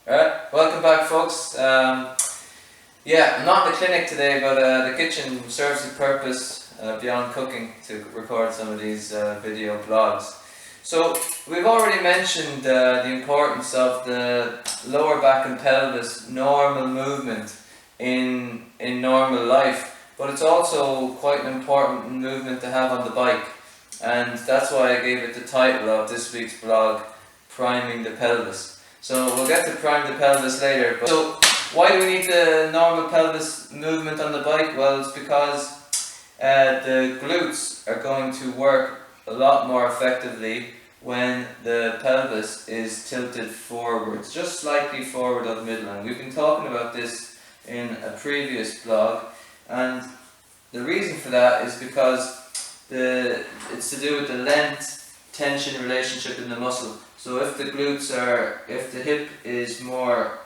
Alright, welcome back folks. Yeah, I'm not in the clinic today, but the kitchen serves the purpose beyond cooking to record some of these video blogs. So we've already mentioned the importance of the lower back and pelvis normal movement in normal life, but it's also quite an important movement to have on the bike, and that's why I gave it the title of this week's blog, Priming the Pelvis. So we'll get to prime the pelvis later. But so why do we need the normal pelvis movement on the bike? Well, it's because the glutes are going to work a lot more effectively when the pelvis is tilted forwards, just slightly forward of middle. And we've been talking about this in a previous blog, and the reason for that is because it's to do with the length tension relationship in the muscle. So if the hip is more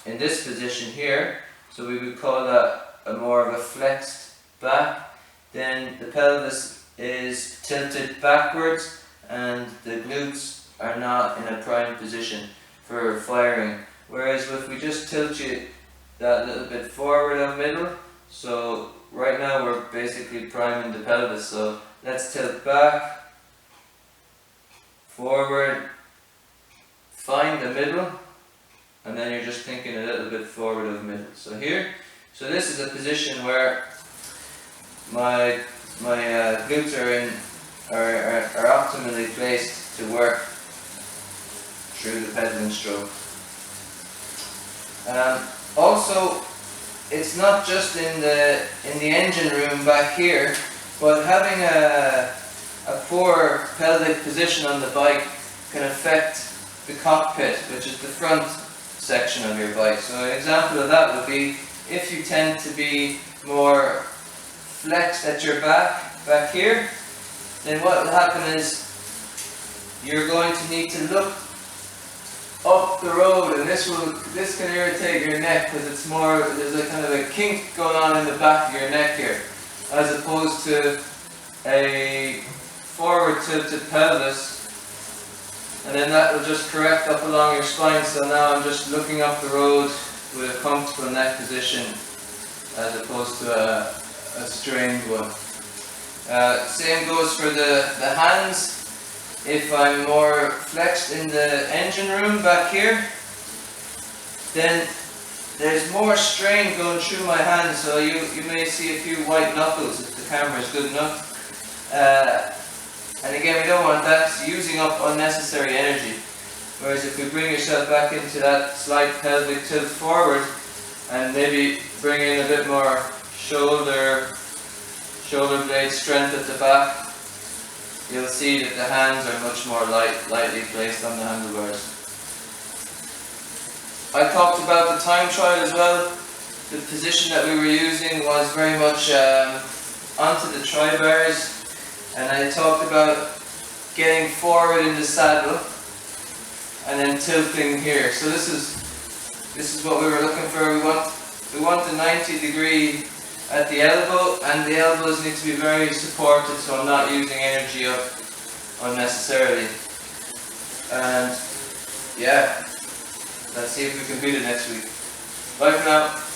in this position here, so we would call that more of a flexed back, then the pelvis is tilted backwards and the glutes are not in a prime position for firing. Whereas if we just tilt you that little bit forward of middle, so right now we're basically priming the pelvis. So let's tilt back, forward, find the middle, and then you're just thinking a little bit forward of middle. So here, so this is a position where my glutes are optimally placed to work through the pedaling stroke. Also, it's not just in the engine room back here, but having a poor pelvic position on the bike can affect the cockpit, which is the front section of your bike. So an example of that would be if you tend to be more flexed at your back here, then what will happen is you're going to need to look up the road, and this can irritate your neck because there's a kind of a kink going on in the back of your neck here, as opposed to a forward tilted pelvis, and then that will just correct up along your spine. So now I'm just looking up the road with a comfortable neck position as opposed to a strained one. Same goes for the hands. If I'm more flexed in the engine room back here, then there's more strain going through my hands, so you may see a few white knuckles if the camera is good enough. And again, we don't want that, it's using up unnecessary energy. Whereas if you bring yourself back into that slight pelvic tilt forward and maybe bring in a bit more shoulder blade strength at the back, you'll see that the hands are much more lightly placed on the handlebars. I talked about the time trial as well. The position that we were using was very much onto the tri-bars, and I talked about getting forward in the saddle and then tilting here. So this is what we were looking for. We want the 90 degree at the elbow, and the elbows need to be very supported so I'm not using energy up unnecessarily. And yeah, let's see if we can beat it next week. Bye for now.